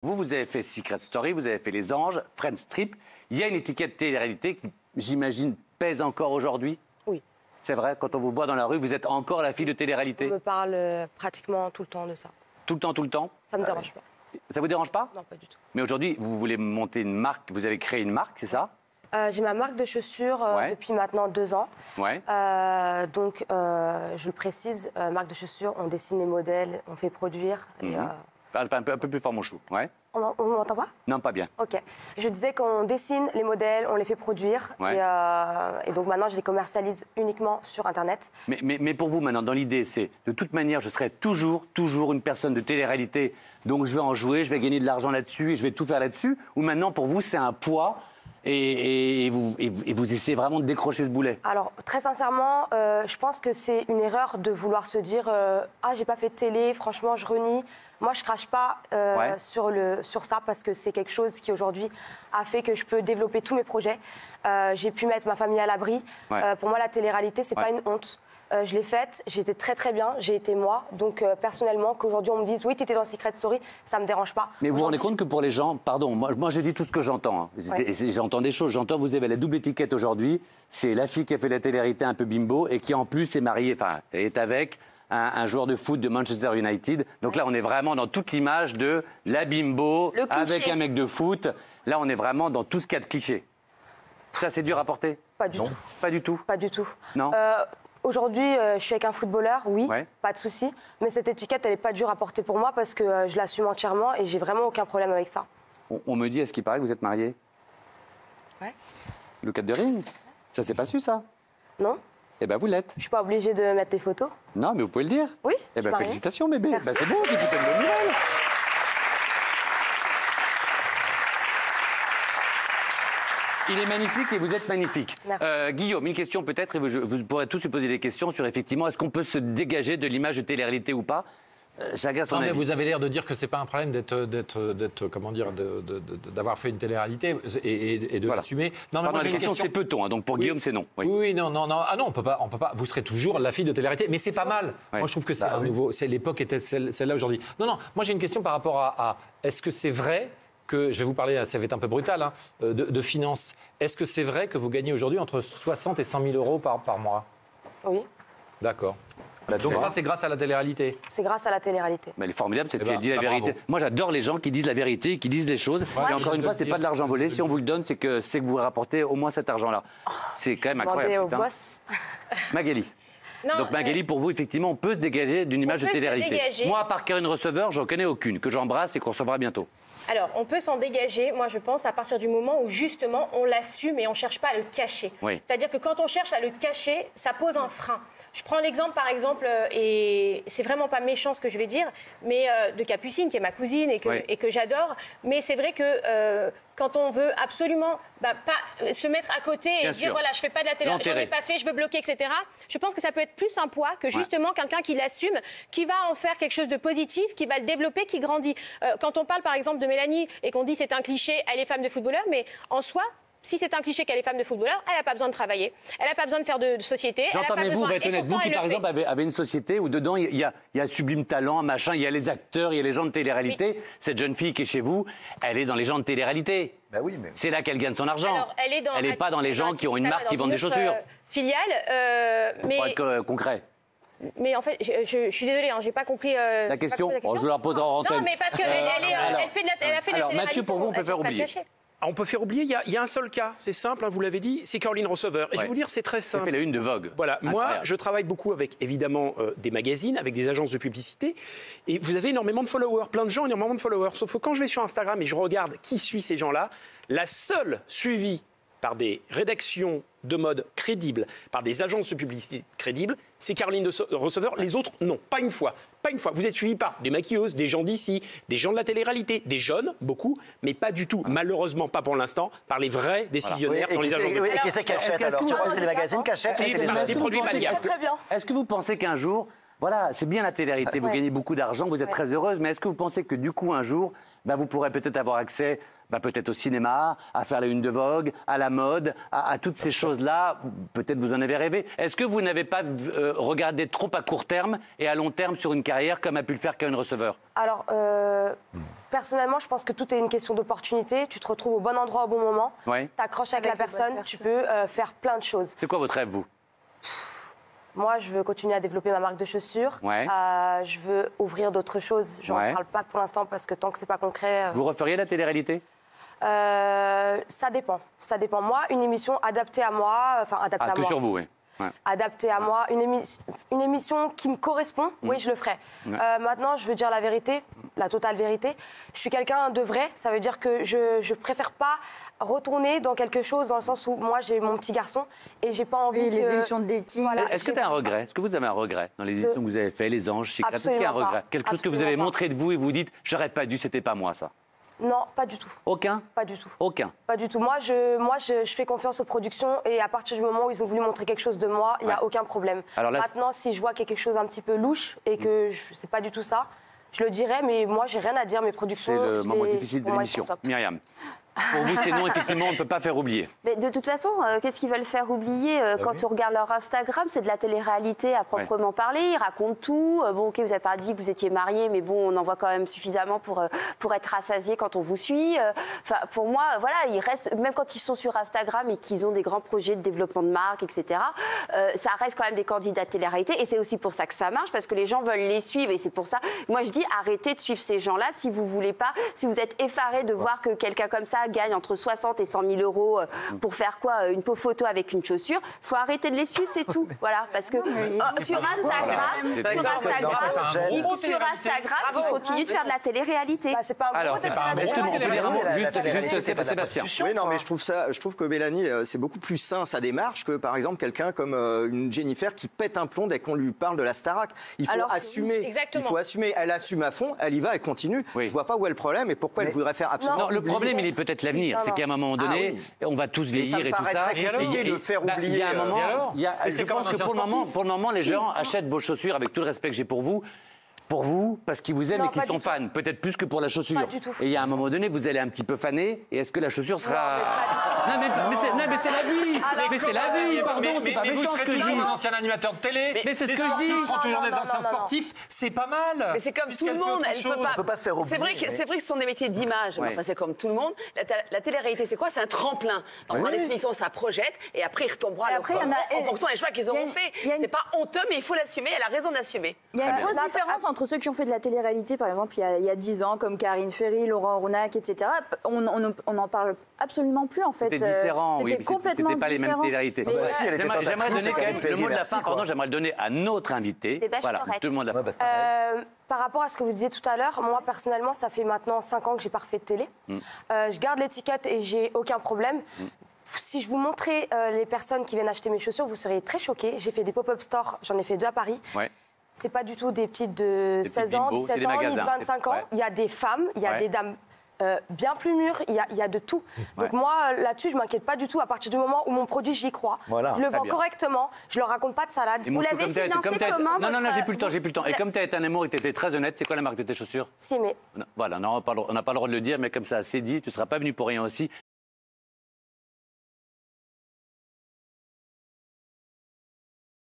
Vous avez fait Secret Story, vous avez fait Les Anges, Friends Trip. Il y a une étiquette télé-réalité qui, j'imagine, pèse encore aujourd'hui? Oui. C'est vrai, quand on vous voit dans la rue, vous êtes encore la fille de télé-réalité? On me parle pratiquement tout le temps de ça. Tout le temps, tout le temps? Ça ne me dérange pas. Ça vous dérange pas? Non, pas du tout. Mais aujourd'hui, vous voulez monter une marque, vous avez créé une marque, c'est ça? J'ai ma marque de chaussures depuis maintenant 2 ans. Ouais. Donc, je le précise, marque de chaussures, on dessine les modèles, on fait produire. Et, Un peu plus fort, mon chou. Ouais. on m'entend pas? Non, pas bien. Ok. Je disais qu'on dessine les modèles, on les fait produire. Ouais. Et donc maintenant, je les commercialise uniquement sur Internet. Mais pour vous, maintenant, dans l'idée, c'est de toute manière, je serai toujours une personne de télé-réalité. Donc, je vais en jouer, je vais gagner de l'argent là-dessus et je vais tout faire là-dessus. Ou maintenant, pour vous, c'est un poids et vous essayez vraiment de décrocher ce boulet? Alors, très sincèrement, je pense que c'est une erreur de vouloir se dire ah, j'ai pas fait de télé, franchement, je renie. Moi, je crache pas sur ça parce que c'est quelque chose qui, aujourd'hui, a fait que je peux développer tous mes projets. J'ai pu mettre ma famille à l'abri. Pour moi, la télé-réalité, c'est pas une honte. Je l'ai faite, j'ai été très bien, j'ai été moi. Donc personnellement, qu'aujourd'hui on me dise oui, tu étais dans Secret Story, ça me dérange pas. Mais vous vous rendez compte que pour les gens, pardon, moi je dis tout ce que j'entends. Hein. J'entends des choses, j'entends vous avez la double étiquette aujourd'hui. C'est la fille qui a fait la télé-réalité un peu bimbo et qui en plus est mariée, enfin est avec un joueur de foot de Manchester United. Donc là on est vraiment dans toute l'image de la bimbo avec un mec de foot. Là on est vraiment dans tout ce qu'il y a de cliché. Ça c'est dur à porter? Pas du tout. Pas du tout? Pas du tout. Non. Aujourd'hui, je suis avec un footballeur, oui, pas de souci. Mais cette étiquette, elle n'est pas dure à porter pour moi parce que je l'assume entièrement et j'ai vraiment aucun problème avec ça. On me dit, est-ce qu'il paraît que vous êtes mariés? Ouais. Le 4 de ring? Ça s'est pas su, ça? Non. Eh ben, vous l'êtes. Je suis pas obligée de mettre des photos? Non, mais vous pouvez le dire. Oui. Eh ben, félicitations, bébé. Ben, c'est bon, c'est plutôt une bonne nouvelle. Il est magnifique et vous êtes magnifique. Guillaume, une question peut-être, et vous pourrez tous se poser des questions sur effectivement, est-ce qu'on peut se dégager de l'image de télé-réalité ou pas? Chacun son avis. Mais vous avez l'air de dire que c'est pas un problème comment dire, d'avoir fait une télé-réalité et de l'assumer. Non, mais moi, la question c'est peut-on, hein, donc pour Guillaume c'est non. Oui, non. Ah non, on peut pas. Vous serez toujours la fille de télé-réalité, mais c'est pas mal. Moi je trouve que c'est un nouveau. L'époque était celle-là aujourd'hui. Non, moi j'ai une question par rapport à est-ce que c'est vrai que, je vais vous parler, ça va être un peu brutal, hein, de finances. Est-ce que c'est vrai que vous gagnez aujourd'hui entre 60 et 100 000 euros par mois? Oui. D'accord. Donc ça, c'est grâce à la télé-réalité? C'est grâce à la télé-réalité. Mais elle est formidable, cette fille, elle dit la vérité. Moi, j'adore les gens qui disent la vérité, qui disent les choses. Et encore une fois, c'est pas de l'argent volé. Si on vous le donne, c'est que vous rapportez au moins cet argent-là. C'est quand même incroyable. Magali. Non, donc Magali, pour vous, effectivement, on peut se dégager d'une image de télé-réalité. Moi, à part Karine Receveur, j'en connais aucune, que j'embrasse et qu'on recevra bientôt. Alors, on peut s'en dégager, moi je pense, à partir du moment où justement on l'assume et on ne cherche pas à le cacher. Oui. C'est-à-dire que quand on cherche à le cacher, ça pose un frein. Je prends l'exemple, par exemple, et c'est vraiment pas méchant ce que je vais dire, mais de Capucine, qui est ma cousine et que j'adore. Mais c'est vrai que quand on veut absolument pas se mettre à côté et dire voilà, je fais pas de la télé, j'en ai pas fait, je veux bloquer, etc. Je pense que ça peut être plus un poids que justement quelqu'un qui l'assume, qui va en faire quelque chose de positif, qui va le développer, qui grandit. Quand on parle par exemple de Mélanie et qu'on dit c'est un cliché, elle est femme de footballeur, mais en soi, si c'est un cliché qu'elle est femme de footballeur, elle n'a pas besoin de travailler. Elle n'a pas besoin de faire de société. J'entends, mais vous, vous qui, par exemple, avez une société où dedans, il y a Sublime Talent, machin, il y a les acteurs, il y a les gens de télé-réalité. Oui. Cette jeune fille qui est chez vous, elle est dans les gens de télé-réalité. Ben oui, mais... C'est là qu'elle gagne son argent. Alors, elle n'est pas dans les gens qui ont une marque qui vendent des chaussures. Filiale, mais... Pour être concret. Mais en fait, je suis désolée, hein, j'ai pas compris la question. Je la pose en antenne. Non, mais parce qu'elle a fait de la télé-réalité. Alors, Mathieu, pour vous, on peut faire oublier. On peut faire oublier, il y a un seul cas, c'est simple, hein, vous l'avez dit, c'est Caroline Receveur. Et je vais vous dire, c'est très simple. Ça fait la une de Vogue. Voilà, moi, je travaille beaucoup avec, évidemment, des magazines, avec des agences de publicité. Et vous avez énormément de followers, plein de gens, énormément de followers. Sauf que quand je vais sur Instagram et je regarde qui suit ces gens-là, la seule suivie par des rédactions de mode crédibles, par des agences de publicité crédibles, c'est Caroline Receveur. Les autres, non, pas une fois. Pas une fois. Vous êtes suivis par des maquilleuses, des gens d'ici, des gens de la télé-réalité, des jeunes, beaucoup, mais pas du tout, malheureusement pas pour l'instant, par les vrais décisionnaires dans les agences de Et qu'est-ce qu'elle achète alors? Tu crois que c'est des magazines qu'elle achète? Des produits Malia. Est-ce que vous pensez qu'un jour, Voilà, c'est bien la télé-réalité, vous gagnez beaucoup d'argent, vous êtes très heureuse, mais est-ce que vous pensez que du coup, un jour, vous pourrez peut-être avoir accès peut-être au cinéma, à faire la une de Vogue, à la mode, à toutes ces choses-là, peut-être vous en avez rêvé. Est-ce que vous n'avez pas regardé trop à court terme et à long terme sur une carrière comme a pu le faire Karen Receveur? Alors, personnellement, je pense que tout est une question d'opportunité. Tu te retrouves au bon endroit au bon moment, t'accroches avec la personne, tu peux faire plein de choses. C'est quoi votre rêve, vous? Moi, je veux continuer à développer ma marque de chaussures. Je veux ouvrir d'autres choses. J'en parle pas pour l'instant parce que tant que c'est pas concret... Vous referiez la télé-réalité? Ça dépend. Ça dépend. Moi, une émission adaptée à moi... Enfin, adaptée à moi. Que sur vous, oui. Adaptée à moi, une émission qui me correspond, oui, je le ferai. Maintenant, je veux dire la vérité, la totale vérité. Je suis quelqu'un de vrai, ça veut dire que je préfère pas retourner dans quelque chose dans le sens où moi j'ai mon petit garçon et j'ai pas envie les émissions de dating. Voilà. Est-ce que c'est un regret? Est-ce que vous avez un regret dans les émissions que vous avez fait, Les Anges, Secret? Est-ce qu'il y a un regret? Quelque chose que vous avez montré de vous et vous dites j'aurais pas dû, c'était pas moi ça? Non, pas du tout. Aucun? Pas du tout. Aucun? Pas du tout. Moi, je fais confiance aux productions et à partir du moment où ils ont voulu montrer quelque chose de moi, il n'y a aucun problème. Alors là, maintenant, si je vois qu'il y a quelque chose un petit peu louche et que c'est pas du tout ça, je le dirai, mais moi, j'ai rien à dire. Mes productions... C'est le moment difficile de l'émission. Myriam. Pour vous, c'est non, effectivement, on ne peut pas faire oublier. Mais de toute façon, qu'est-ce qu'ils veulent faire oublier quand on regarde leur Instagram? C'est de la télé-réalité à proprement parler. Ils racontent tout. Bon, ok, vous n'avez pas dit que vous étiez mariés, mais bon, on en voit quand même suffisamment pour être rassasié quand on vous suit. Enfin, pour moi, voilà, ils restent, même quand ils sont sur Instagram et qu'ils ont des grands projets de développement de marque, etc., ça reste quand même des candidats de télé-réalité. Et c'est aussi pour ça que ça marche, parce que les gens veulent les suivre. Et c'est pour ça, moi, je dis, arrêtez de suivre ces gens-là si vous voulez pas, si vous êtes effaré de voir que quelqu'un comme ça gagne entre 60 et 100 000 euros pour faire quoi? Une peau photo avec une chaussure. Il faut arrêter de les suivre, c'est tout. Voilà, parce que sur Instagram, ils continuent de faire de la télé-réalité. C'est pas un Alors, c'est pas un bon. Est-ce que vous pouvez dire un mot? Juste Sébastien. Oui, non, mais je trouve que Mélanie, c'est beaucoup plus sain sa démarche que, par exemple, quelqu'un comme une Jennifer qui pète un plomb dès qu'on lui parle de la Starac. Il faut assumer. Exactement. Il faut assumer. Elle assume à fond, elle y va, elle continue. Je vois pas où est le problème et pourquoi elle voudrait faire absolument. Non, le problème, il est peut-être l'avenir. C'est qu'à un moment donné, on va tous vieillir et tout ça. Très compliqué de faire oublier. Il y a un moment, je pense que pour le moment, les gens achètent vos chaussures avec tout le respect que j'ai pour vous, parce qu'ils vous aiment et qu'ils sont fans, peut-être plus que pour la chaussure. Pas du tout. Et il y a un moment donné, vous allez un petit peu faner, et est-ce que la chaussure sera... Non, mais c'est la vie. Mais c'est la vie, pardon, c'est pas méchant ce que je dis. Vous serez toujours un ancien animateur de télé. Mais c'est ce que je dis. Vous serez toujours des anciens sportifs. C'est pas mal. Mais c'est comme tout le monde. Elle peut pas se faire oublier. C'est vrai que ce sont des métiers d'image. Enfin, c'est comme tout le monde. La télé-réalité, c'est quoi? C'est un tremplin. Donc, par définition, ça projette, et après, ils retombera en fonction des choix qu'ils auront fait. C'est pas honteux, mais il faut l'assumer. Elle a raison d'assumer. Il y a une grosse différence entre ceux qui ont fait de la télé-réalité, par exemple, il y a 10 ans, comme Karine Ferry, Laurent Ronac, etc. On n'en parle absolument plus, en fait. C'était différent, C'était complètement pas les mêmes différent. télé-réalités. J'aimerais donner quand même le mot de la fin, j'aimerais le donner à notre invité. Voilà, tout le monde l'a fait. Par rapport à ce que vous disiez tout à l'heure, moi, personnellement, ça fait maintenant 5 ans que j'ai pas refait de télé. Je garde l'étiquette et j'ai aucun problème. Si je vous montrais les personnes qui viennent acheter mes chaussures, vous seriez très choqués. J'ai fait des pop-up stores, j'en ai fait 2 à Paris. C'est pas du tout des petites de 16 ans, 17 ans, ni de 25 ans. Il y a des femmes, il y a des dames bien plus mûres, il y a de tout. Donc moi, là-dessus, je m'inquiète pas du tout à partir du moment où mon produit, j'y crois. Voilà. Je le vends correctement, je leur raconte pas de salade. Vous l'avez financé comment? Non, j'ai plus le temps. Et comme tu as été un amour et que tu étais très honnête, c'est quoi la marque de tes chaussures? Si, mais... Voilà, on n'a pas le droit de le dire, mais comme ça, c'est dit, tu ne seras pas venu pour rien aussi.